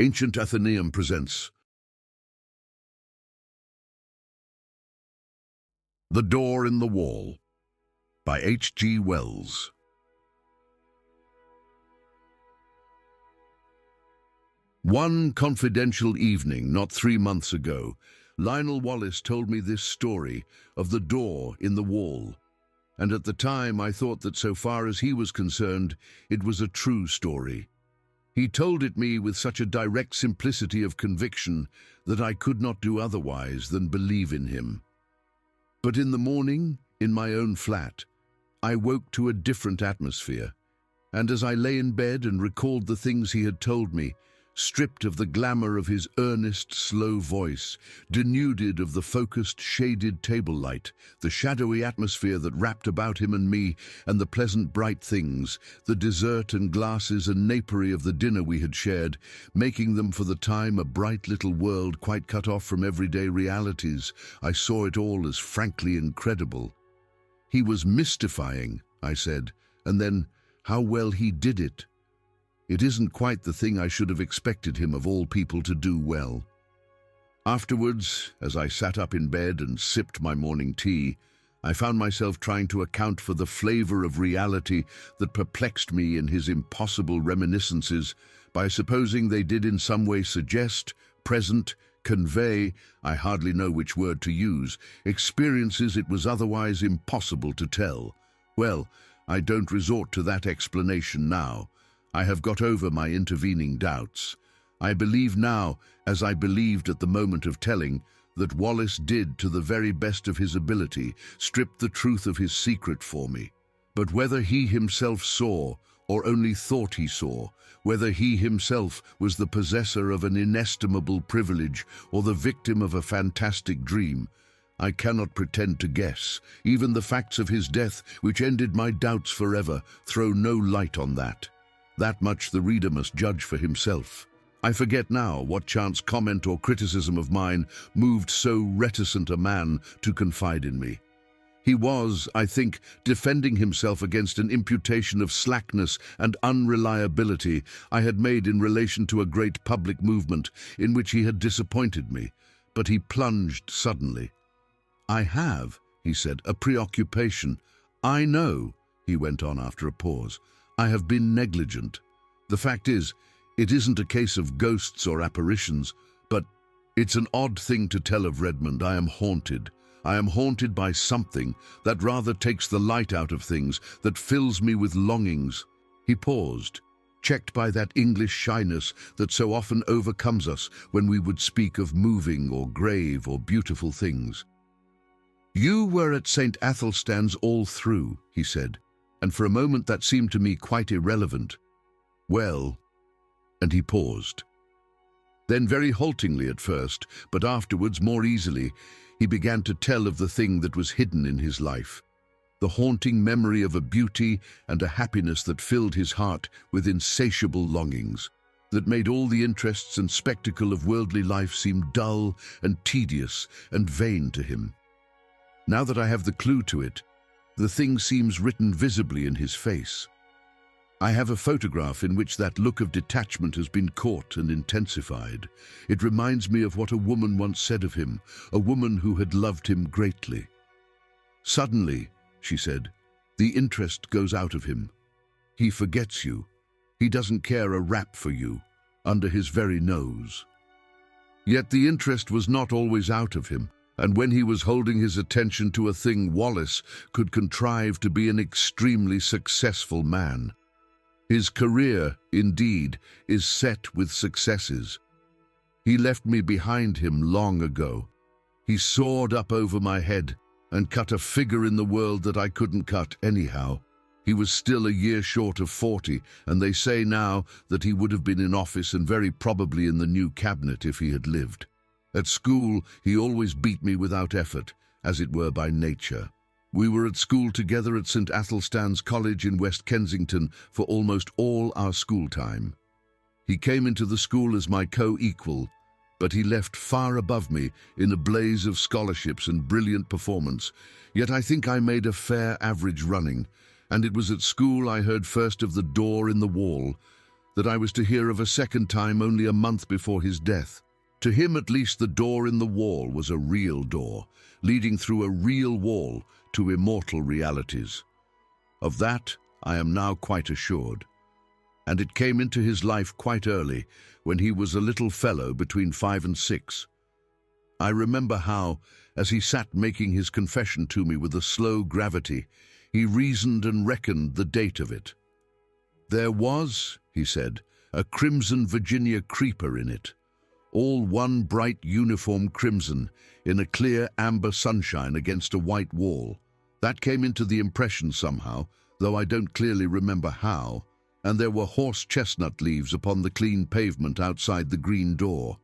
Ancient Athenaeum presents The Door in the Wall by H.G. Wells. One confidential evening, not 3 months ago, Lionel Wallace told me this story of the door in the wall. And at the time I thought that so far as he was concerned, it was a true story. He told it me with such a direct simplicity of conviction that I could not do otherwise than believe in him. But in the morning, in my own flat, I woke to a different atmosphere, and as I lay in bed and recalled the things he had told me, stripped of the glamour of his earnest, slow voice, denuded of the focused, shaded table light, the shadowy atmosphere that wrapped about him and me, and the pleasant, bright things, the dessert and glasses and napery of the dinner we had shared, making them for the time a bright little world quite cut off from everyday realities, I saw it all as frankly incredible. He was mystifying, I said, and then, how well he did it. It isn't quite the thing I should have expected him of all people to do well. Afterwards, as I sat up in bed and sipped my morning tea, I found myself trying to account for the flavor of reality that perplexed me in his impossible reminiscences by supposing they did in some way suggest, present, convey, I hardly know which word to use, experiences it was otherwise impossible to tell. Well, I don't resort to that explanation now. I have got over my intervening doubts. I believe now, as I believed at the moment of telling, that Wallace did, to the very best of his ability, strip the truth of his secret for me. But whether he himself saw, or only thought he saw, whether he himself was the possessor of an inestimable privilege or the victim of a fantastic dream, I cannot pretend to guess. Even the facts of his death, which ended my doubts forever, throw no light on that. That much the reader must judge for himself. I forget now what chance comment or criticism of mine moved so reticent a man to confide in me. He was, I think, defending himself against an imputation of slackness and unreliability I had made in relation to a great public movement in which he had disappointed me, but he plunged suddenly. "I have," he said, "a preoccupation. I know," he went on after a pause, "I have been negligent. The fact is, it isn't a case of ghosts or apparitions, but it's an odd thing to tell of Redmond. I am haunted. I am haunted by something that rather takes the light out of things, that fills me with longings." He paused, checked by that English shyness that so often overcomes us when we would speak of moving or grave or beautiful things. "You were at St. Athelstan's all through," he said, "and for a moment that seemed to me quite irrelevant. Well," and he paused. Then very haltingly at first, but afterwards more easily, he began to tell of the thing that was hidden in his life, the haunting memory of a beauty and a happiness that filled his heart with insatiable longings, that made all the interests and spectacle of worldly life seem dull and tedious and vain to him. Now that I have the clue to it, the thing seems written visibly in his face. I have a photograph in which that look of detachment has been caught and intensified. It reminds me of what a woman once said of him, a woman who had loved him greatly. "Suddenly," she said, "the interest goes out of him. He forgets you. He doesn't care a rap for you, under his very nose." Yet the interest was not always out of him. And when he was holding his attention to a thing, Wallace could contrive to be an extremely successful man. His career, indeed, is set with successes. He left me behind him long ago. He soared up over my head and cut a figure in the world that I couldn't cut anyhow. He was still a year short of 40, and they say now that he would have been in office and very probably in the new cabinet if he had lived. At school, he always beat me without effort, as it were by nature. We were at school together at St. Athelstan's College in West Kensington for almost all our school time. He came into the school as my co-equal, but he left far above me in a blaze of scholarships and brilliant performance. Yet I think I made a fair average running, and it was at school I heard first of the door in the wall, that I was to hear of a second time only a month before his death. To him at least the door in the wall was a real door, leading through a real wall to immortal realities. Of that I am now quite assured. And it came into his life quite early, when he was a little fellow between 5 and 6. I remember how, as he sat making his confession to me with a slow gravity, he reasoned and reckoned the date of it. There was, he said, a crimson Virginia creeper in it, all one bright uniform crimson, in a clear amber sunshine against a white wall. That came into the impression somehow, though I don't clearly remember how, and there were horse chestnut leaves upon the clean pavement outside the green door.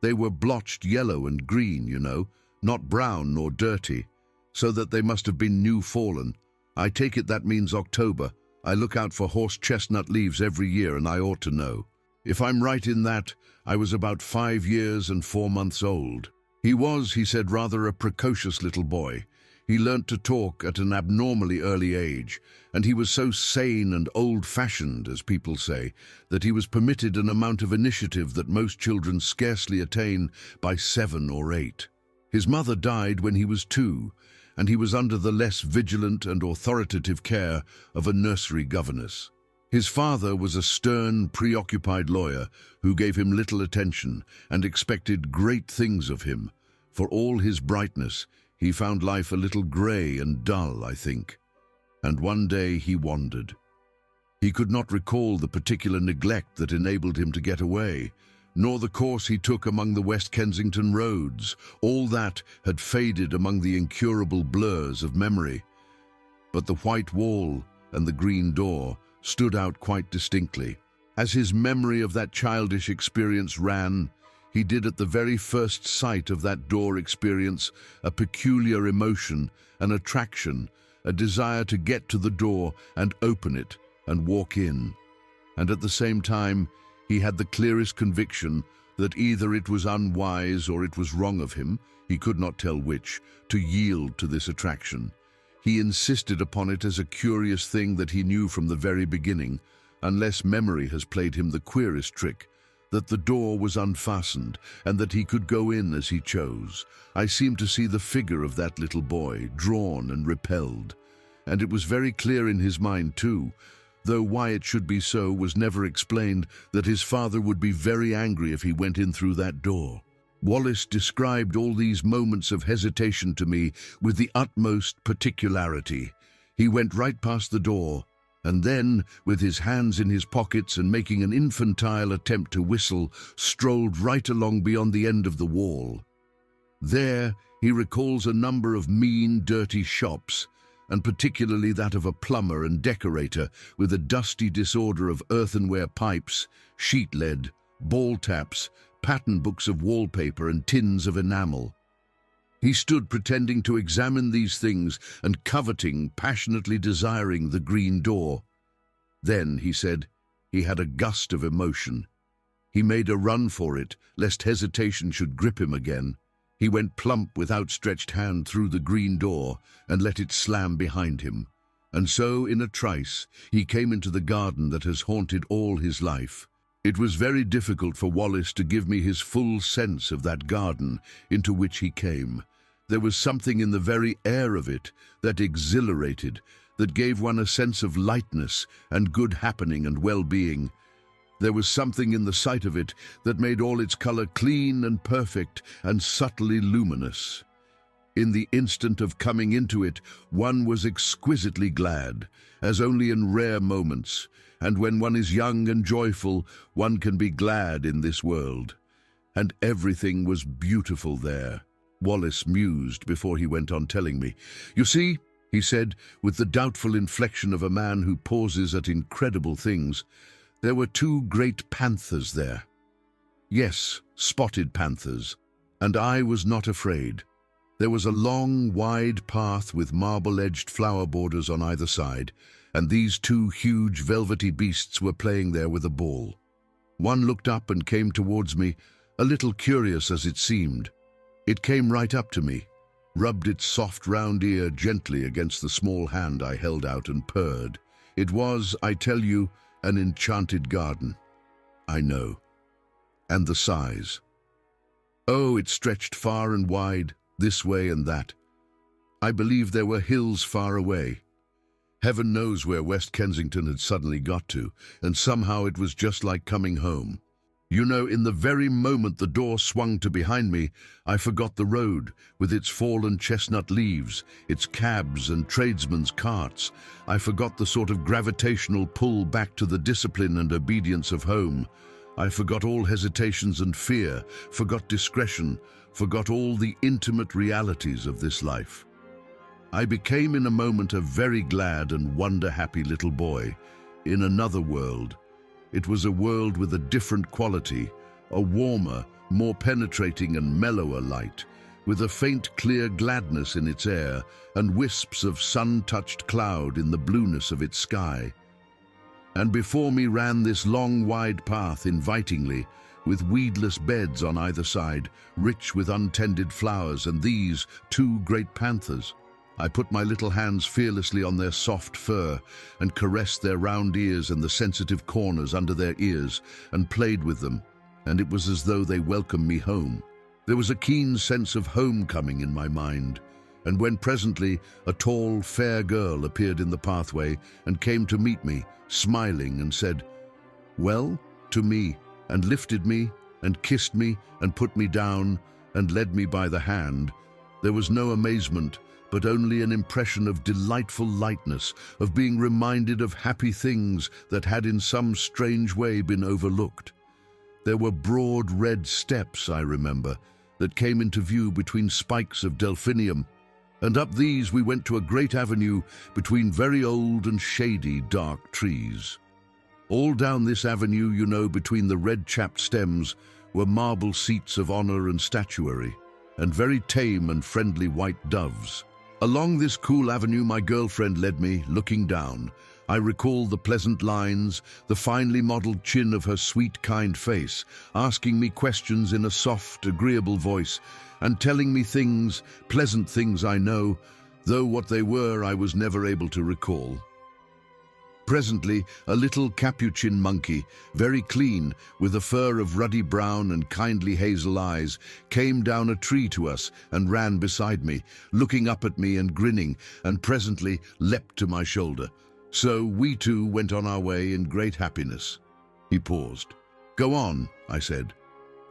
They were blotched yellow and green, you know, not brown nor dirty, so that they must have been new fallen. I take it that means October. I look out for horse chestnut leaves every year, and I ought to know. If I'm right in that, I was about 5 years and 4 months old. He was, he said, rather a precocious little boy. He learnt to talk at an abnormally early age, and he was so sane and old-fashioned, as people say, that he was permitted an amount of initiative that most children scarcely attain by 7 or 8. His mother died when he was 2, and he was under the less vigilant and authoritative care of a nursery governess. His father was a stern, preoccupied lawyer who gave him little attention and expected great things of him. For all his brightness, he found life a little grey and dull, I think. And one day he wandered. He could not recall the particular neglect that enabled him to get away, nor the course he took among the West Kensington roads. All that had faded among the incurable blurs of memory. But the white wall and the green door stood out quite distinctly. As his memory of that childish experience ran, he did at the very first sight of that door experience a peculiar emotion, an attraction, a desire to get to the door and open it and walk in. And at the same time, he had the clearest conviction that either it was unwise or it was wrong of him, he could not tell which, to yield to this attraction. He insisted upon it as a curious thing that he knew from the very beginning, unless memory has played him the queerest trick, that the door was unfastened and that he could go in as he chose. I seemed to see the figure of that little boy, drawn and repelled. And it was very clear in his mind too, though why it should be so was never explained, that his father would be very angry if he went in through that door. Wallace described all these moments of hesitation to me with the utmost particularity. He went right past the door, and then, with his hands in his pockets and making an infantile attempt to whistle, strolled right along beyond the end of the wall. There, he recalls a number of mean, dirty shops, and particularly that of a plumber and decorator with a dusty disorder of earthenware pipes, sheet lead, ball taps, pattern books of wallpaper and tins of enamel. He stood pretending to examine these things and coveting, passionately desiring the green door. Then, he said, he had a gust of emotion. He made a run for it, lest hesitation should grip him again. He went plump with outstretched hand through the green door and let it slam behind him. And so, in a trice, he came into the garden that has haunted all his life. It was very difficult for Wallace to give me his full sense of that garden into which he came. There was something in the very air of it that exhilarated, that gave one a sense of lightness and good happening and well-being. There was something in the sight of it that made all its color clean and perfect and subtly luminous. In the instant of coming into it, one was exquisitely glad, as only in rare moments, and when one is young and joyful, one can be glad in this world. And everything was beautiful there. Wallace mused before he went on telling me. You see, he said, with the doubtful inflection of a man who pauses at incredible things, there were 2 great panthers there. Yes, spotted panthers. And I was not afraid. There was a long, wide path with marble-edged flower borders on either side, and these 2 huge velvety beasts were playing there with a ball. One looked up and came towards me, a little curious as it seemed. It came right up to me, rubbed its soft round ear gently against the small hand I held out and purred. It was, I tell you, an enchanted garden. I know. And the size. Oh, it stretched far and wide, this way and that. I believe there were hills far away. Heaven knows where West Kensington had suddenly got to, and somehow it was just like coming home. You know, in the very moment the door swung to behind me, I forgot the road, with its fallen chestnut leaves, its cabs and tradesmen's carts. I forgot the sort of gravitational pull back to the discipline and obedience of home. I forgot all hesitations and fear, forgot discretion, forgot all the intimate realities of this life. I became in a moment a very glad and wonder-happy little boy, in another world. It was a world with a different quality, a warmer, more penetrating and mellower light, with a faint, clear gladness in its air and wisps of sun-touched cloud in the blueness of its sky. And before me ran this long, wide path invitingly, with weedless beds on either side, rich with untended flowers, and these two great panthers. I put my little hands fearlessly on their soft fur and caressed their round ears and the sensitive corners under their ears and played with them, and it was as though they welcomed me home. There was a keen sense of homecoming in my mind, and when presently a tall, fair girl appeared in the pathway and came to meet me, smiling, and said, "Well," to me, and lifted me and kissed me and put me down and led me by the hand, there was no amazement, but only an impression of delightful lightness, of being reminded of happy things that had in some strange way been overlooked. There were broad red steps, I remember, that came into view between spikes of delphinium, and up these we went to a great avenue between very old and shady dark trees. All down this avenue, you know, between the red-chapped stems, were marble seats of honor and statuary, and very tame and friendly white doves. Along this cool avenue my girlfriend led me, looking down. I recall the pleasant lines, the finely modeled chin of her sweet, kind face, asking me questions in a soft, agreeable voice, and telling me things, pleasant things I know, though what they were I was never able to recall. Presently, a little capuchin monkey, very clean, with a fur of ruddy brown and kindly hazel eyes, came down a tree to us and ran beside me, looking up at me and grinning, and presently leapt to my shoulder. So we two went on our way in great happiness. He paused. "Go on," I said.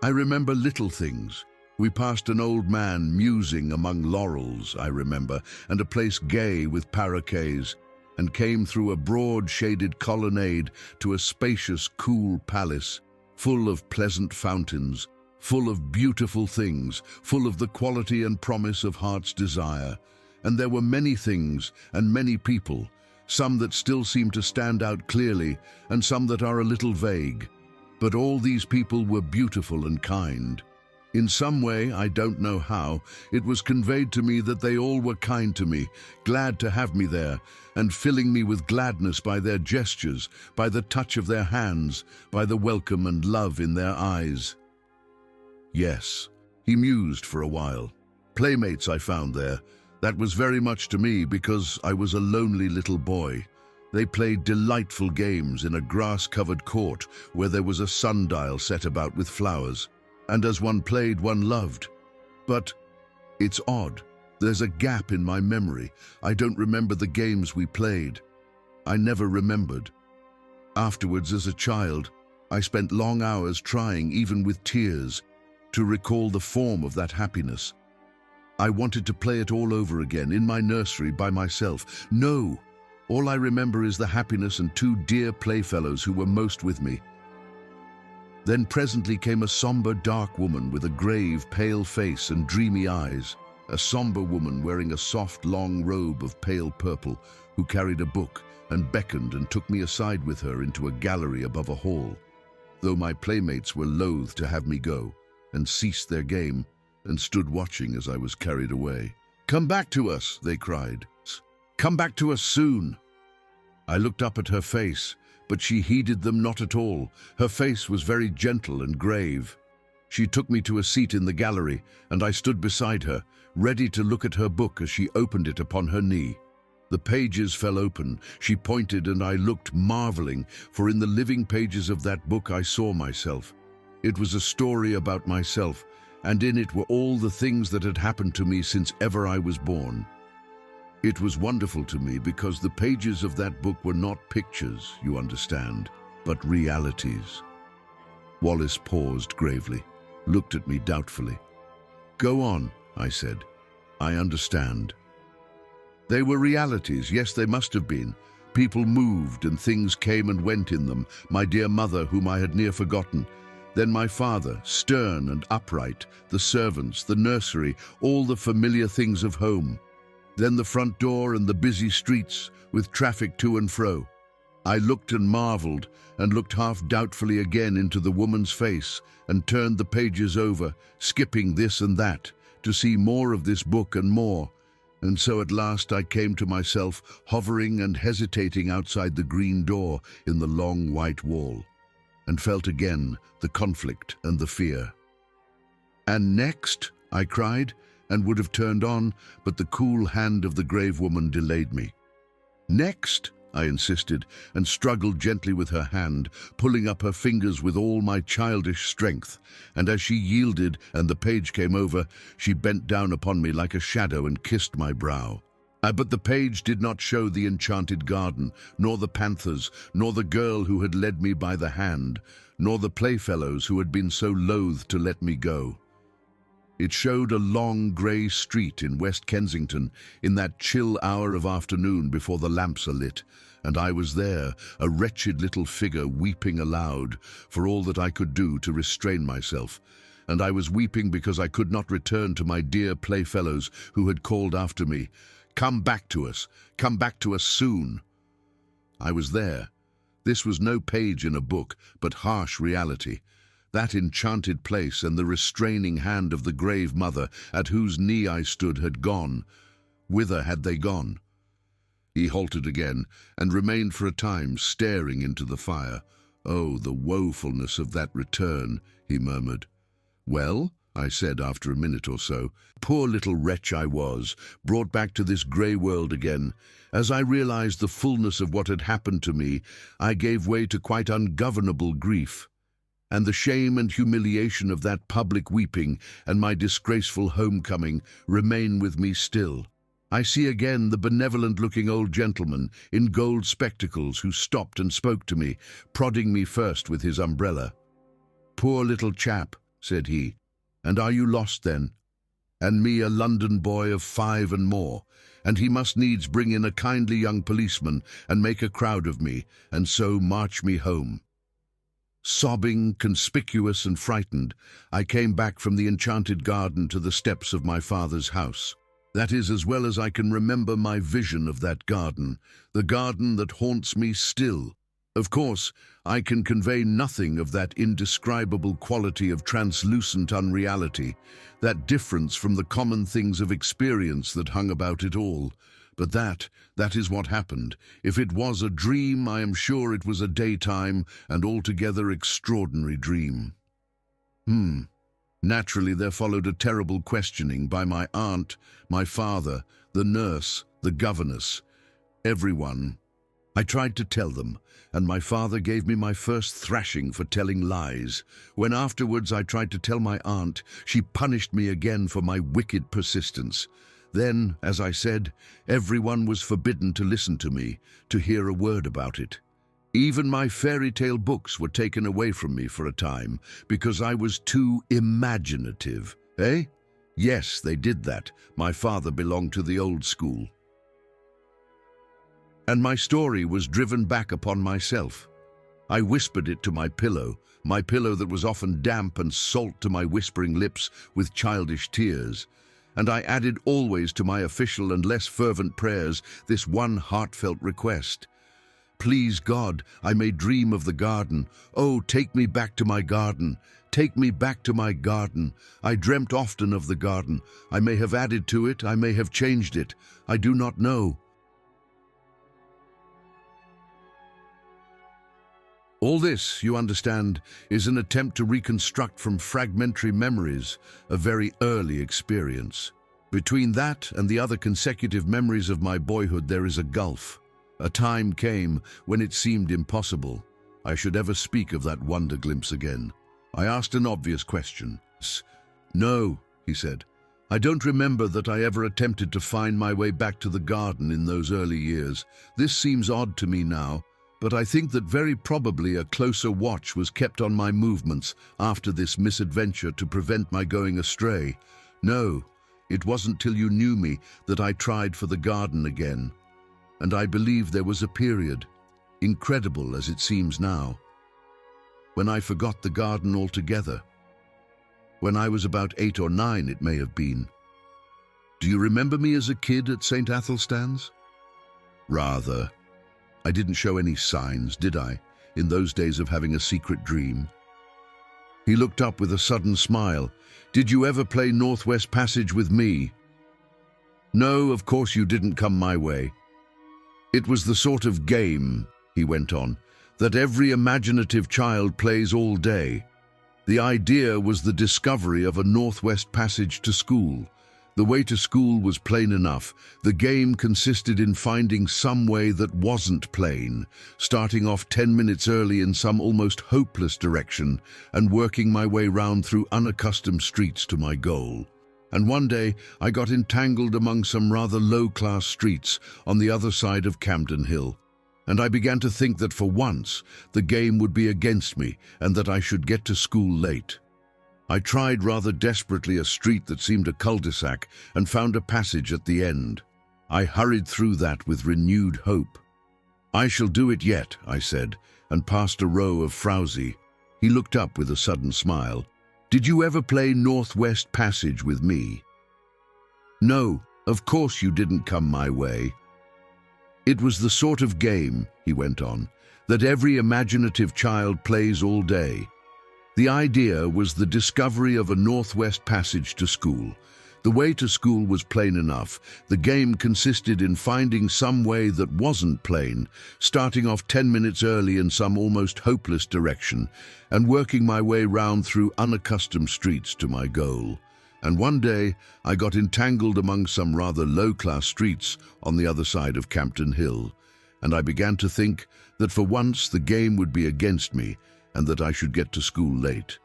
"I remember little things. We passed an old man musing among laurels, I remember, and a place gay with paroquets, and came through a broad shaded colonnade to a spacious, cool palace, full of pleasant fountains, full of beautiful things, full of the quality and promise of heart's desire. And there were many things and many people, some that still seem to stand out clearly and some that are a little vague. But all these people were beautiful and kind. In some way, I don't know how, it was conveyed to me that they all were kind to me, glad to have me there, and filling me with gladness by their gestures, by the touch of their hands, by the welcome and love in their eyes." Yes, he mused for a while. Playmates I found there. That was very much to me because I was a lonely little boy. They played delightful games in a grass-covered court where there was a sundial set about with flowers. And as one played, one loved. But it's odd. There's a gap in my memory. I don't remember the games we played. I never remembered. Afterwards, as a child, I spent long hours trying, even with tears, to recall the form of that happiness. I wanted to play it all over again, in my nursery, by myself. No! All I remember is the happiness and two dear playfellows who were most with me. Then presently came a somber, dark woman with a grave, pale face and dreamy eyes, a somber woman wearing a soft, long robe of pale purple, who carried a book and beckoned and took me aside with her into a gallery above a hall, though my playmates were loath to have me go, and ceased their game, and stood watching as I was carried away. "Come back to us," they cried. "Come back to us soon." I looked up at her face, but she heeded them not at all. Her face was very gentle and grave. She took me to a seat in the gallery, and I stood beside her, ready to look at her book as she opened it upon her knee. The pages fell open. She pointed and I looked, marveling, for in the living pages of that book I saw myself. It was a story about myself, and in it were all the things that had happened to me since ever I was born. It was wonderful to me because the pages of that book were not pictures, you understand, but realities. Wallace paused gravely, looked at me doubtfully. "Go on," I said. "I understand." They were realities, yes, they must have been. People moved and things came and went in them. My dear mother, whom I had near forgotten. Then my father, stern and upright, the servants, the nursery, all the familiar things of home. Then the front door and the busy streets, with traffic to and fro. I looked and marveled, and looked half doubtfully again into the woman's face, and turned the pages over, skipping this and that, to see more of this book and more. And so at last I came to myself, hovering and hesitating outside the green door in the long white wall, and felt again the conflict and the fear. "And next?" I cried, and would have turned on, but the cool hand of the grave woman delayed me. "Next?" I insisted, and struggled gently with her hand, pulling up her fingers with all my childish strength, and as she yielded and the page came over, she bent down upon me like a shadow and kissed my brow. But the page did not show the enchanted garden, nor the panthers, nor the girl who had led me by the hand, nor the playfellows who had been so loath to let me go. It showed a long grey street in West Kensington in that chill hour of afternoon before the lamps are lit, and I was there, a wretched little figure weeping aloud, for all that I could do to restrain myself. And I was weeping because I could not return to my dear playfellows who had called after me, "Come back to us soon." I was there. This was no page in a book, but harsh reality. That enchanted place and the restraining hand of the grave mother at whose knee I stood had gone. Whither had they gone? He halted again and remained for a time staring into the fire. "Oh, the woefulness of that return," he murmured. "Well?" I said after a minute or so. Poor little wretch I was, brought back to this grey world again. As I realized the fullness of what had happened to me, I gave way to quite ungovernable grief. And the shame and humiliation of that public weeping and my disgraceful homecoming remain with me still. I see again the benevolent-looking old gentleman in gold spectacles who stopped and spoke to me, prodding me first with his umbrella. "Poor little chap," said he, "and are you lost then? And me a London boy of 5 and more, and he must needs bring in a kindly young policeman and make a crowd of me, and so march me home." Sobbing, conspicuous and frightened, I came back from the enchanted garden to the steps of my father's house. That is as well as I can remember my vision of that garden, the garden that haunts me still. Of course, I can convey nothing of that indescribable quality of translucent unreality, that difference from the common things of experience that hung about it all. But that is what happened. If it was a dream, I am sure it was a daytime and altogether extraordinary dream. Naturally, there followed a terrible questioning by my aunt, my father, the nurse, the governess, everyone. I tried to tell them, and my father gave me my first thrashing for telling lies. When afterwards I tried to tell my aunt, she punished me again for my wicked persistence. Then, as I said, everyone was forbidden to listen to me, to hear a word about it. Even my fairy tale books were taken away from me for a time, because I was too imaginative. Eh? Yes, they did that. My father belonged to the old school. And my story was driven back upon myself. I whispered it to my pillow that was often damp and salt to my whispering lips with childish tears. And I added always to my official and less fervent prayers this one heartfelt request. "Please God, I may dream of the garden. Oh, take me back to my garden. Take me back to my garden. I dreamt often of the garden. I may have added to it, I may have changed it. I do not know." All this, you understand, is an attempt to reconstruct from fragmentary memories a very early experience. Between that and the other consecutive memories of my boyhood, there is a gulf. A time came when it seemed impossible I should ever speak of that wonder glimpse again. I asked an obvious question. "No," he said. "I don't remember that I ever attempted to find my way back to the garden in those early years. This seems odd to me now, but I think that very probably a closer watch was kept on my movements after this misadventure to prevent my going astray. No, it wasn't till you knew me that I tried for the garden again. And I believe there was a period, incredible as it seems now, when I forgot the garden altogether. When I was about 8 or 9, it may have been. Do you remember me as a kid at St. Athelstan's?" "Rather. I didn't show any signs, did I, in those days of having a secret dream?" He looked up with a sudden smile. "Did you ever play Northwest Passage with me?" "No, of course you didn't come my way. It was the sort of game," he went on, "that every imaginative child plays all day. The idea was the discovery of a Northwest Passage to school. The way to school was plain enough. The game consisted in finding some way that wasn't plain, starting off 10 minutes early in some almost hopeless direction and working my way round through unaccustomed streets to my goal. And one day I got entangled among some rather low-class streets on the other side of Camden Hill, and I began to think that for once the game would be against me and that I should get to school late. I tried rather desperately a street that seemed a cul-de-sac and found a passage at the end. I hurried through that with renewed hope. "I shall do it yet," I said, and passed a row of frowsy. He looked up with a sudden smile. "Did you ever play Northwest Passage with me?" "No, of course you didn't come my way. It was the sort of game," he went on, "that every imaginative child plays all day. The idea was the discovery of a Northwest Passage to school. The way to school was plain enough. The game consisted in finding some way that wasn't plain, starting off 10 minutes early in some almost hopeless direction, and working my way round through unaccustomed streets to my goal. And one day I got entangled among some rather low-class streets on the other side of Campden Hill, and I began to think that for once the game would be against me and that I should get to school late.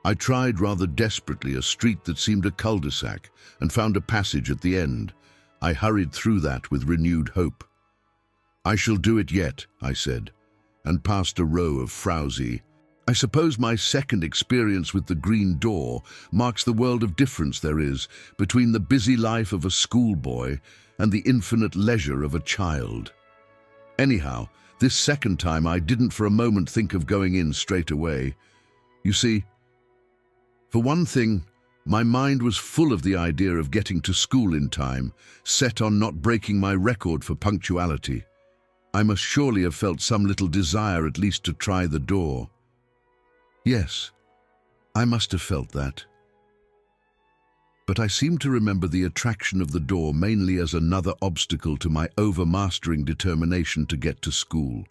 I tried rather desperately a street that seemed a cul-de-sac and found a passage at the end. I hurried through that with renewed hope. "I shall do it yet," I said, and passed a row of frowsy. I suppose my second experience with the Green Door marks the world of difference there is between the busy life of a schoolboy and the infinite leisure of a child. Anyhow, this second time I didn't for a moment think of going in straight away. You see, for one thing, my mind was full of the idea of getting to school in time, set on not breaking my record for punctuality. I must surely have felt some little desire at least to try the door. Yes, I must have felt that. But I seem to remember the attraction of the door mainly as another obstacle to my overmastering determination to get to school.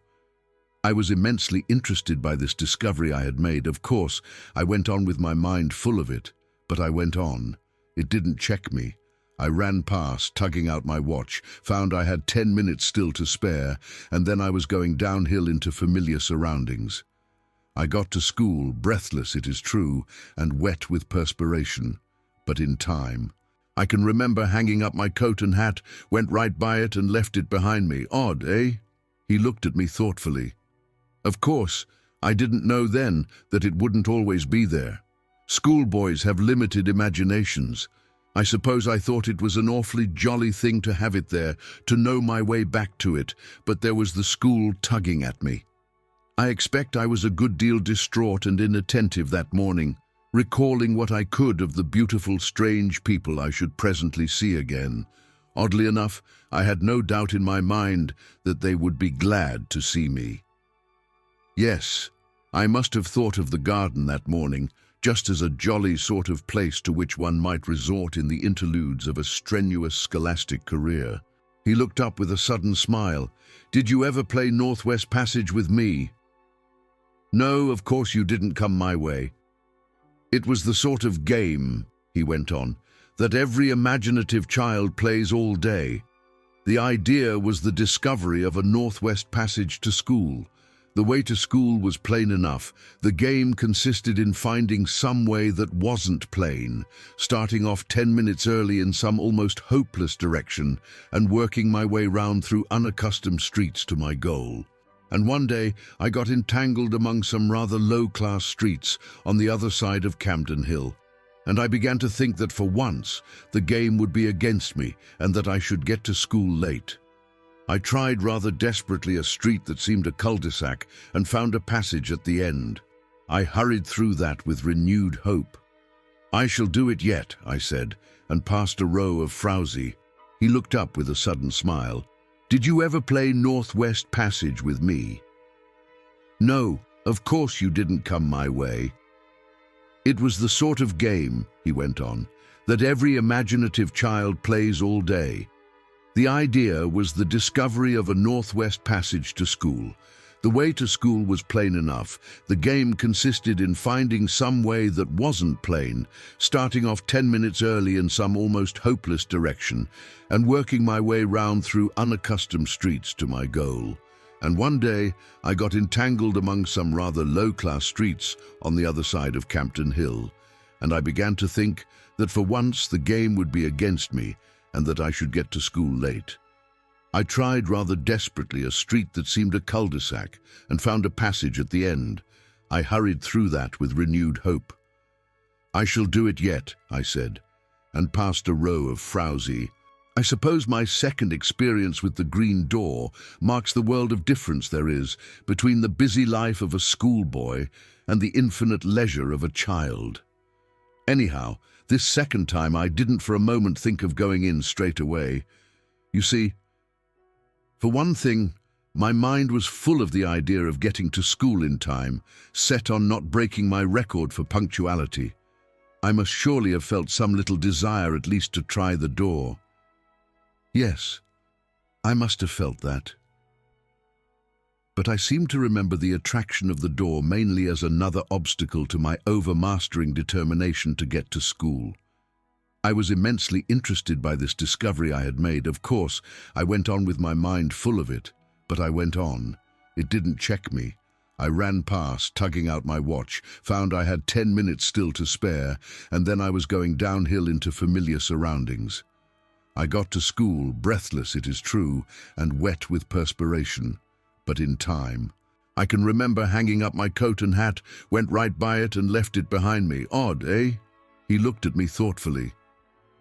I was immensely interested by this discovery I had made. Of course, I went on with my mind full of it, but I went on. It didn't check me. I ran past, tugging out my watch, found I had 10 minutes still to spare, and then I was going downhill into familiar surroundings. I got to school, breathless, it is true, and wet with perspiration, but in time. I can remember hanging up my coat and hat, went right by it and left it behind me. Odd, eh? He looked at me thoughtfully. Of course, I didn't know then that it wouldn't always be there. Schoolboys have limited imaginations. I suppose I thought it was an awfully jolly thing to have it there, to know my way back to it, but there was the school tugging at me. I expect I was a good deal distraught and inattentive that morning, recalling what I could of the beautiful, strange people I should presently see again. Oddly enough, I had no doubt in my mind that they would be glad to see me. Yes, I must have thought of the garden that morning, just as a jolly sort of place to which one might resort in the interludes of a strenuous scholastic career. He looked up with a sudden smile. "Did you ever play Northwest Passage with me?" "No, of course you didn't come my way. It was the sort of game," he went on, that every imaginative child plays all day. The idea was the discovery of a northwest passage to school. The way to school was plain enough. The game consisted in finding some way that wasn't plain, starting off 10 minutes early in some almost hopeless direction and working my way round through unaccustomed streets to my goal. And one day I got entangled among some rather low-class streets on the other side of Camden Hill. And I began to think that for once the game would be against me and that I should get to school late. I tried rather desperately a street that seemed a cul-de-sac and found a passage at the end. I hurried through that with renewed hope. "I shall do it yet," I said, and passed a row of frowsy. He looked up with a sudden smile. "Did you ever play Northwest Passage with me?" "No, of course you didn't come my way." "It was the sort of game," he went on, "that every imaginative child plays all day. The idea was the discovery of a northwest passage to school. The way to school was plain enough. The game consisted in finding some way that wasn't plain, starting off 10 minutes early in some almost hopeless direction, and working my way round through unaccustomed streets to my goal. And one day I got entangled among some rather low-class streets on the other side of Campden Hill, and I began to think that for once the game would be against me and that I should get to school late. I tried rather desperately a street that seemed a cul-de-sac and found a passage at the end. I hurried through that with renewed hope. "I shall do it yet," I said, and passed a row of frowsy. I suppose my second experience with the green door marks the world of difference there is between the busy life of a schoolboy and the infinite leisure of a child. Anyhow, this second time I didn't for a moment think of going in straight away. You see, for one thing, my mind was full of the idea of getting to school in time, set on not breaking my record for punctuality. I must surely have felt some little desire at least to try the door. Yes, I must have felt that. But I seem to remember the attraction of the door mainly as another obstacle to my overmastering determination to get to school. I was immensely interested by this discovery I had made. Of course, I went on with my mind full of it, but I went on. It didn't check me. I ran past, tugging out my watch, found I had 10 minutes still to spare, and then I was going downhill into familiar surroundings. I got to school, breathless it is true, and wet with perspiration, but in time. I can remember hanging up my coat and hat, went right by it and left it behind me. Odd, eh? He looked at me thoughtfully.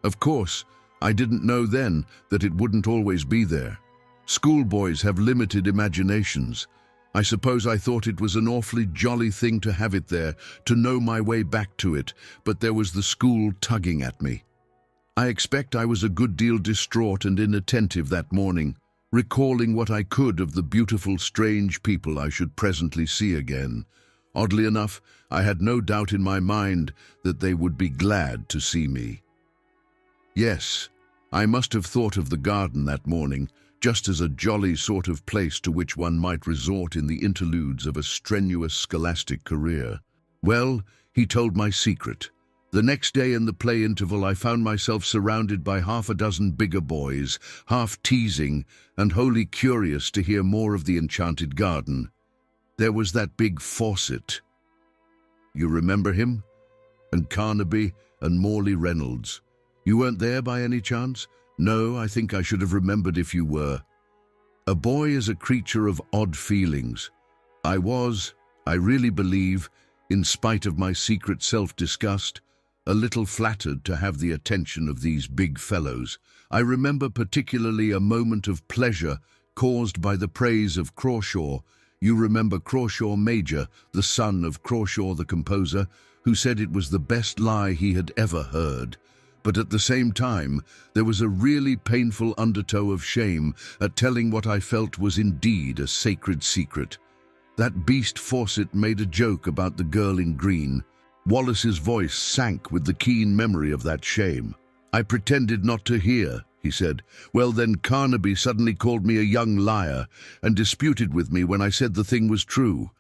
Of course, I didn't know then that it wouldn't always be there. Schoolboys have limited imaginations. I suppose I thought it was an awfully jolly thing to have it there, to know my way back to it, but there was the school tugging at me. I expect I was a good deal distraught and inattentive that morning, recalling what I could of the beautiful, strange people I should presently see again. Oddly enough, I had no doubt in my mind that they would be glad to see me. Yes, I must have thought of the garden that morning, just as a jolly sort of place to which one might resort in the interludes of a strenuous scholastic career. Well, he told my secret. The next day in the play interval I found myself surrounded by half a dozen bigger boys, half teasing and wholly curious to hear more of the enchanted garden. There was that big Fawcett. You remember him? And Carnaby and Morley Reynolds. You weren't there by any chance? No, I think I should have remembered if you were. A boy is a creature of odd feelings. I really believe, in spite of my secret self-disgust, a little flattered to have the attention of these big fellows. I remember particularly a moment of pleasure caused by the praise of Crawshaw. You remember Crawshaw Major, the son of Crawshaw the composer, who said it was the best lie he had ever heard. But at the same time, there was a really painful undertow of shame at telling what I felt was indeed a sacred secret. That beast Fawcett made a joke about the girl in green. Wallace's voice sank with the keen memory of that shame. I pretended not to hear, he said. Well, then Carnaby suddenly called me a young liar and disputed with me when I said the thing was true.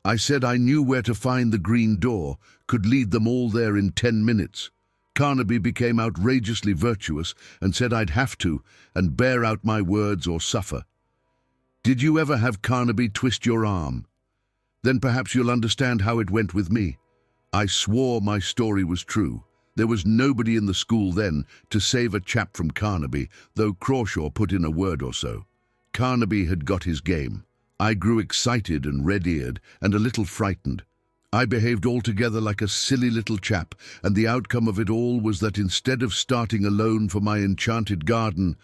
I said I knew where to find the green door, could lead them all there in 10 minutes. Carnaby became outrageously virtuous and said I'd have to and bear out my words or suffer. Did you ever have Carnaby twist your arm? Then perhaps you'll understand how it went with me. I swore my story was true. There was nobody in the school then to save a chap from Carnaby, though Crawshaw put in a word or so. Carnaby had got his game. I grew excited and red-eared and a little frightened. I behaved altogether like a silly little chap, and the outcome of it all was that instead of starting alone for my enchanted garden,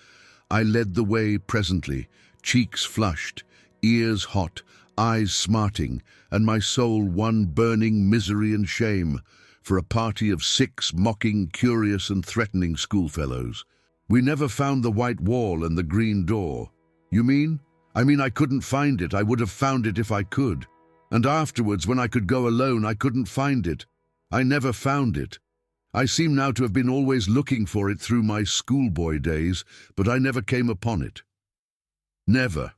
I led the way presently, cheeks flushed, ears hot, eyes smarting, and my soul one burning misery and shame, for a party of 6 mocking, curious and threatening schoolfellows. We never found the white wall and the green door. You mean? I mean I couldn't find it. I would have found it if I could. And afterwards, when I could go alone, I couldn't find it. I never found it. I seem now to have been always looking for it through my schoolboy days, but I never came upon it. Never.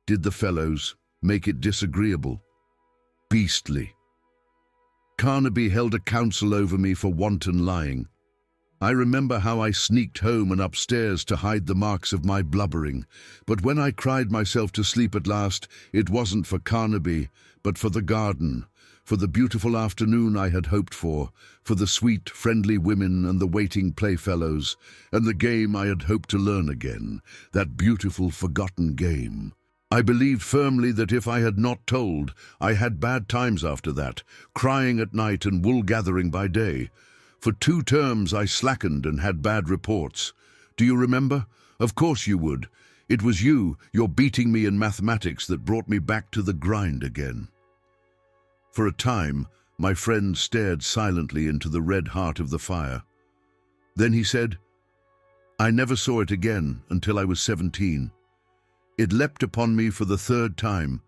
Did the fellows make it disagreeable? Beastly. Carnaby held a council over me for wanton lying. I remember how I sneaked home and upstairs to hide the marks of my blubbering, but when I cried myself to sleep at last, it wasn't for Carnaby, but for the garden, for the beautiful afternoon I had hoped for the sweet, friendly women and the waiting playfellows, and the game I had hoped to learn again, that beautiful, forgotten game. I believed firmly that if I had not told, I had bad times after that, crying at night and wool-gathering by day. For 2 terms I slackened and had bad reports. Do you remember? Of course you would. It was you, your beating me in mathematics, that brought me back to the grind again. For a time, my friend stared silently into the red heart of the fire. Then he said, I never saw it again until I was 17. It leapt upon me for the 3rd time,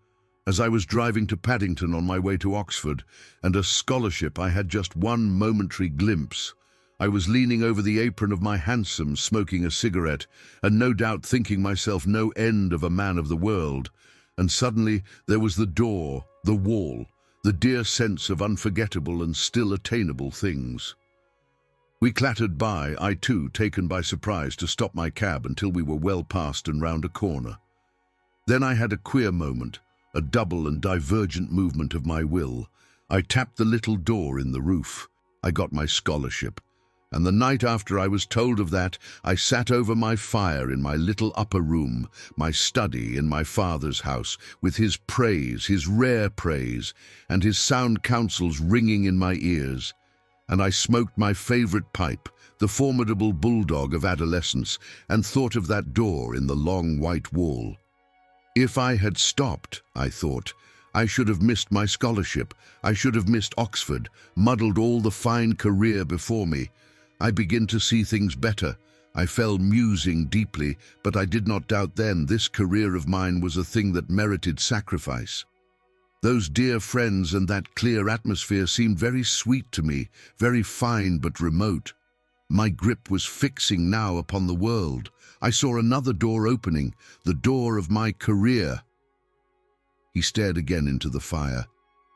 as I was driving to Paddington on my way to Oxford, and a scholarship I had just one momentary glimpse. I was leaning over the apron of my hansom, smoking a cigarette, and no doubt thinking myself no end of a man of the world, and suddenly there was the door, the wall, the dear sense of unforgettable and still attainable things. We clattered by, I too taken by surprise, to stop my cab until we were well past and round a corner. Then I had a queer moment, a double and divergent movement of my will. I tapped the little door in the roof. I got my scholarship. And the night after I was told of that, I sat over my fire in my little upper room, my study in my father's house, with his praise, his rare praise, and his sound counsels ringing in my ears. And I smoked my favorite pipe, the formidable bulldog of adolescence, and thought of that door in the long white wall. If I had stopped, I thought, I should have missed my scholarship. I should have missed Oxford, muddled all the fine career before me. I begin to see things better. I fell musing deeply, but I did not doubt then this career of mine was a thing that merited sacrifice. Those dear friends and that clear atmosphere seemed very sweet to me, very fine but remote. My grip was fixing now upon the world. I saw another door opening, the door of my career. He stared again into the fire.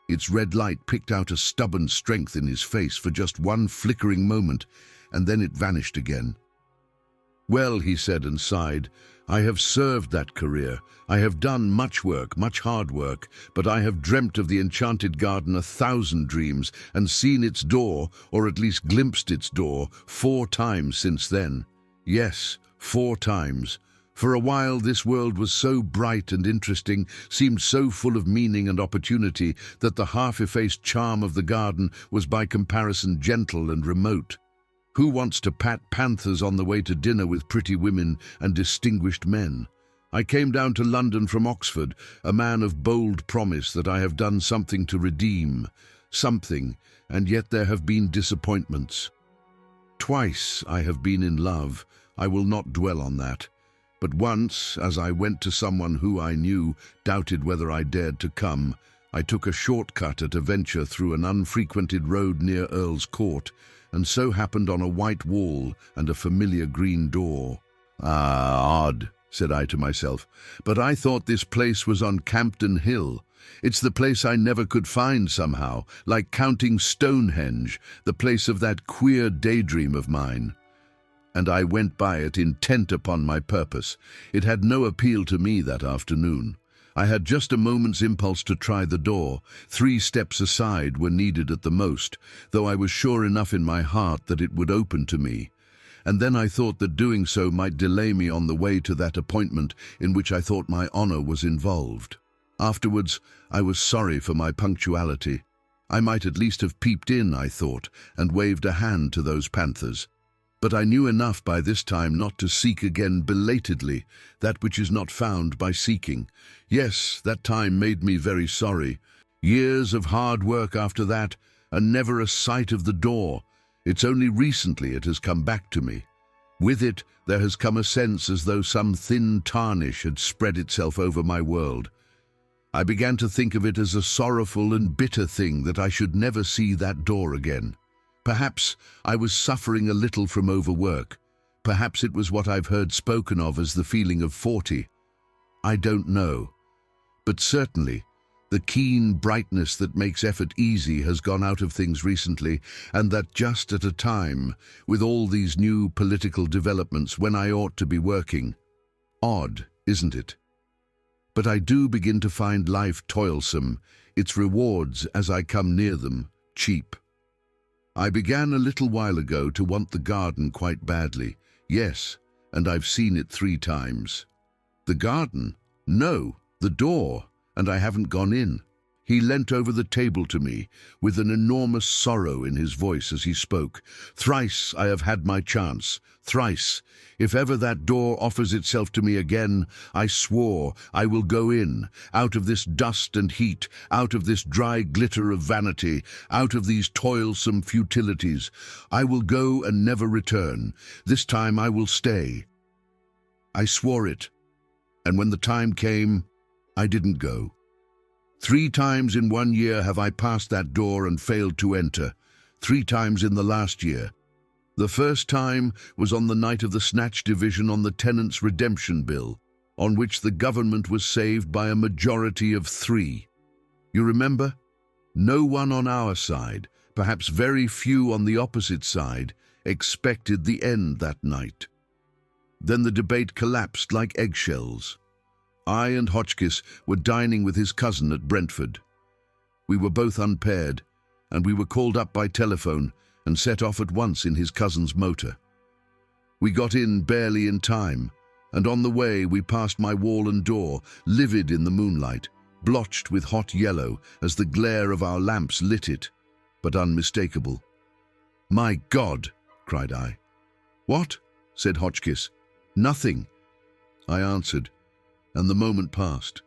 Its red light picked out a stubborn strength in his face for just one flickering moment, and then it vanished again. Well, he said and sighed, I have served that career. I have done much work, much hard work, but I have dreamt of the enchanted garden 1,000 dreams and seen its door, or at least glimpsed its door, 4 times since then. Yes, 4 times. For a while this world was so bright and interesting, seemed so full of meaning and opportunity, that the half-effaced charm of the garden was by comparison gentle and remote. Who wants to pat panthers on the way to dinner with pretty women and distinguished men? I came down to London from Oxford, a man of bold promise that I have done something to redeem. Something, and yet there have been disappointments. Twice I have been in love. I will not dwell on that. But once, as I went to someone who I knew, doubted whether I dared to come, I took a shortcut at a venture through an unfrequented road near Earl's Court, and so happened on a white wall and a familiar green door. Ah, odd, said I to myself, but I thought this place was on Campden Hill. It's the place I never could find somehow, like counting Stonehenge, the place of that queer daydream of mine. And I went by it intent upon my purpose. It had no appeal to me that afternoon. I had just a moment's impulse to try the door. 3 steps aside were needed at the most, though I was sure enough in my heart that it would open to me. And then I thought that doing so might delay me on the way to that appointment in which I thought my honor was involved. Afterwards, I was sorry for my punctuality. I might at least have peeped in, I thought, and waved a hand to those panthers. But I knew enough by this time not to seek again belatedly that which is not found by seeking. Yes, that time made me very sorry. Years of hard work after that, and never a sight of the door. It's only recently it has come back to me. With it, there has come a sense as though some thin tarnish had spread itself over my world. I began to think of it as a sorrowful and bitter thing that I should never see that door again. Perhaps I was suffering a little from overwork. Perhaps it was what I've heard spoken of as the feeling of 40. I don't know. But certainly, the keen brightness that makes effort easy has gone out of things recently, and that just at a time, with all these new political developments, when I ought to be working. Odd, isn't it? But I do begin to find life toilsome, its rewards, as I come near them, cheap. I began a little while ago to want the garden quite badly. Yes, and I've seen it 3 times. The garden? No, the door, and I haven't gone in. He leant over the table to me, with an enormous sorrow in his voice as he spoke. Thrice I have had my chance, thrice. If ever that door offers itself to me again, I swore I will go in, out of this dust and heat, out of this dry glitter of vanity, out of these toilsome futilities. I will go and never return. This time I will stay. I swore it, and when the time came, I didn't go. 3 times in 1 year have I passed that door and failed to enter. 3 times in the last year. The first time was on the night of the snatch division on the Tenants' Redemption Bill, on which the government was saved by a majority of 3. You remember? No one on our side, perhaps very few on the opposite side, expected the end that night. Then the debate collapsed like eggshells. I and Hotchkiss were dining with his cousin at Brentford. We were both unpaired, and we were called up by telephone and set off at once in his cousin's motor. We got in barely in time, and on the way we passed my wall and door, livid in the moonlight, blotched with hot yellow as the glare of our lamps lit it, but unmistakable. "My God!" cried I. "What?" said Hotchkiss. "Nothing," I answered, and the moment passed.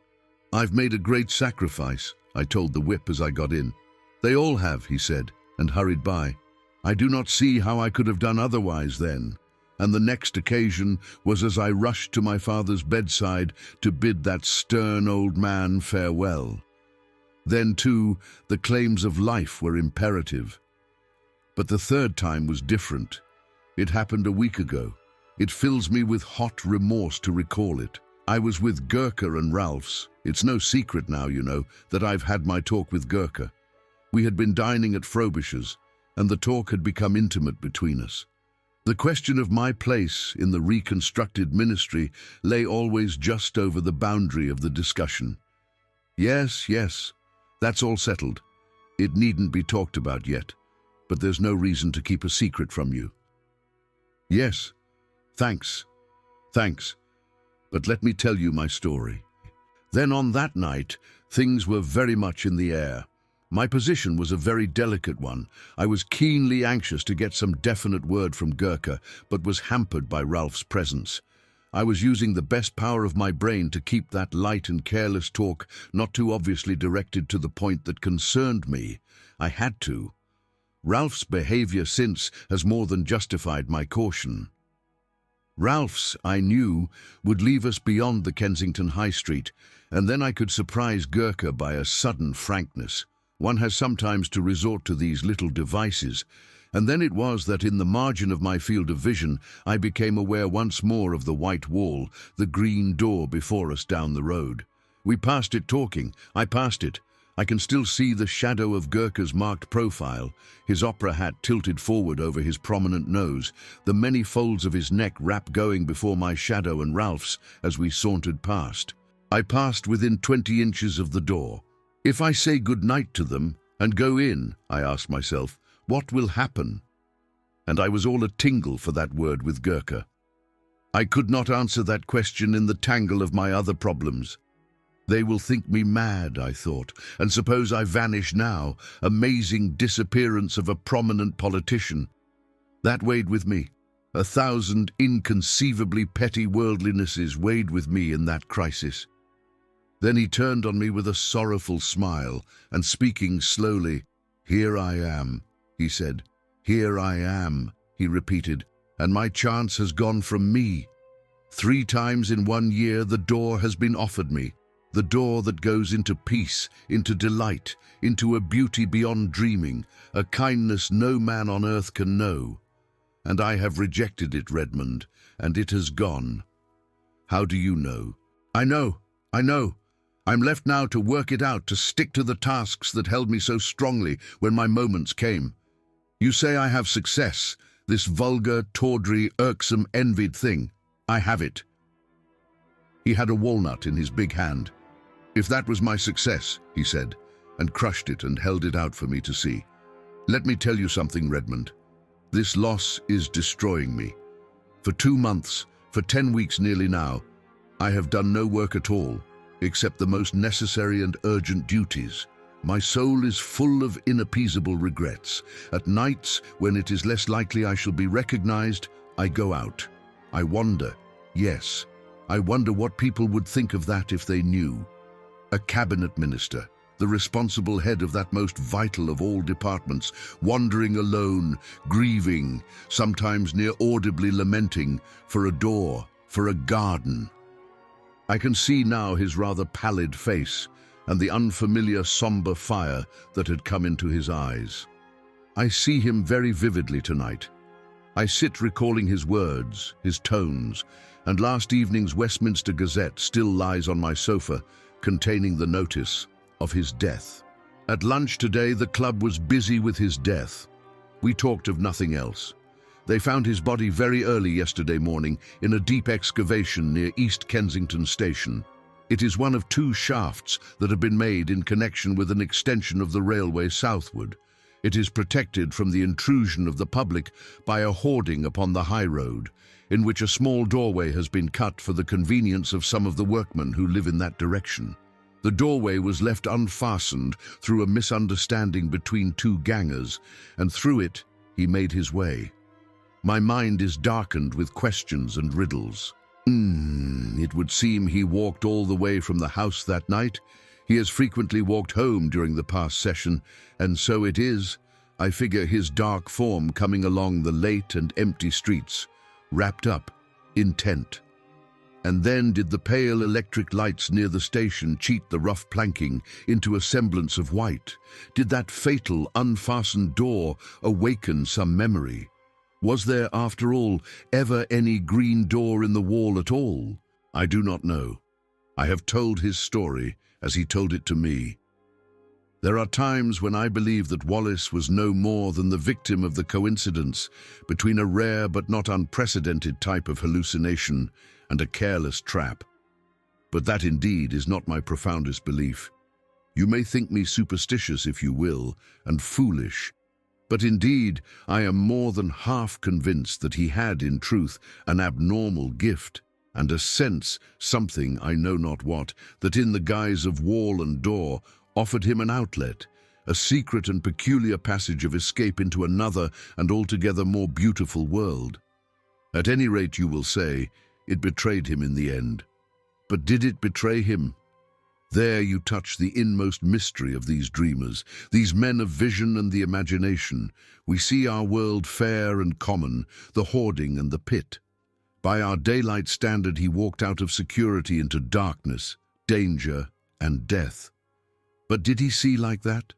"I've made a great sacrifice," I told the whip as I got in. "They all have," he said, and hurried by. I do not see how I could have done otherwise then, and the next occasion was as I rushed to my father's bedside to bid that stern old man farewell. Then, too, the claims of life were imperative. But the 3rd time was different. It happened a week ago. It fills me with hot remorse to recall it. I was with Gurkha and Ralph's. It's no secret now, you know, that I've had my talk with Gurkha. We had been dining at Frobisher's, and the talk had become intimate between us. The question of my place in the reconstructed ministry lay always just over the boundary of the discussion. Yes, that's all settled. It needn't be talked about yet, but there's no reason to keep a secret from you. Yes, thanks. But let me tell you my story. Then on that night, things were very much in the air. My position was a very delicate one. I was keenly anxious to get some definite word from Gurkha, but was hampered by Ralph's presence. I was using the best power of my brain to keep that light and careless talk not too obviously directed to the point that concerned me. I had to. Ralph's behavior since has more than justified my caution. Ralph's, I knew, would leave us beyond the Kensington High Street, and then I could surprise Gurkha by a sudden frankness. One has sometimes to resort to these little devices, and then it was that in the margin of my field of vision I became aware once more of the white wall, the green door before us down the road. We passed it talking. I passed it. I can still see the shadow of Gurkha's marked profile, his opera hat tilted forward over his prominent nose, the many folds of his neck wrap going before my shadow and Ralph's as we sauntered past. I passed within 20 inches of the door. If I say good night to them and go in, I asked myself, what will happen? And I was all a-tingle for that word with Gurkha. I could not answer that question in the tangle of my other problems. They will think me mad, I thought, and suppose I vanish now, amazing disappearance of a prominent politician. That weighed with me. 1,000 inconceivably petty worldlinesses weighed with me in that crisis. Then he turned on me with a sorrowful smile, and speaking slowly, "Here I am," he said. "Here I am," he repeated, "and my chance has gone from me. 3 times in 1 year the door has been offered me, the door that goes into peace, into delight, into a beauty beyond dreaming, a kindness no man on earth can know. And I have rejected it, Redmond, and it has gone. How do you know?" I know. I'm left now to work it out, to stick to the tasks that held me so strongly when my moments came. You say I have success, this vulgar, tawdry, irksome, envied thing. I have it. He had a walnut in his big hand. "If that was my success," he said, and crushed it and held it out for me to see. "Let me tell you something, Redmond. This loss is destroying me. For 2 months, for 10 weeks nearly now, I have done no work at all, except the most necessary and urgent duties. My soul is full of inappeasable regrets. At nights, when it is less likely I shall be recognized, I go out. I wonder, yes, I wonder what people would think of that if they knew. A cabinet minister, the responsible head of that most vital of all departments, wandering alone, grieving, sometimes near audibly lamenting, for a door, for a garden. I can see now his rather pallid face and the unfamiliar somber fire that had come into his eyes. I see him very vividly tonight. I sit recalling his words, his tones, and last evening's Westminster Gazette still lies on my sofa, containing the notice of his death. At lunch today, the club was busy with his death. We talked of nothing else. They found his body very early yesterday morning in a deep excavation near East Kensington Station. It is one of 2 shafts that have been made in connection with an extension of the railway southward. It is protected from the intrusion of the public by a hoarding upon the high road, in which a small doorway has been cut for the convenience of some of the workmen who live in that direction. The doorway was left unfastened through a misunderstanding between 2 gangers, and through it he made his way. My mind is darkened with questions and riddles. It would seem he walked all the way from the house that night. He has frequently walked home during the past session, and so it is, I figure, his dark form coming along the late and empty streets, wrapped up, intent. And then did the pale electric lights near the station cheat the rough planking into a semblance of white? Did that fatal, unfastened door awaken some memory? Was there, after all, ever any green door in the wall at all? I do not know. I have told his story as he told it to me. There are times when I believe that Wallace was no more than the victim of the coincidence between a rare but not unprecedented type of hallucination and a careless trap. But that indeed is not my profoundest belief. You may think me superstitious if you will, and foolish, but indeed I am more than half convinced that he had in truth an abnormal gift, and a sense, something I know not what, that in the guise of wall and door offered him an outlet, a secret and peculiar passage of escape into another and altogether more beautiful world. At any rate, you will say, it betrayed him in the end. But did it betray him? There you touch the inmost mystery of these dreamers, these men of vision and the imagination. We see our world fair and common, the hoarding and the pit. By our daylight standard, he walked out of security into darkness, danger, and death. But did he see like that?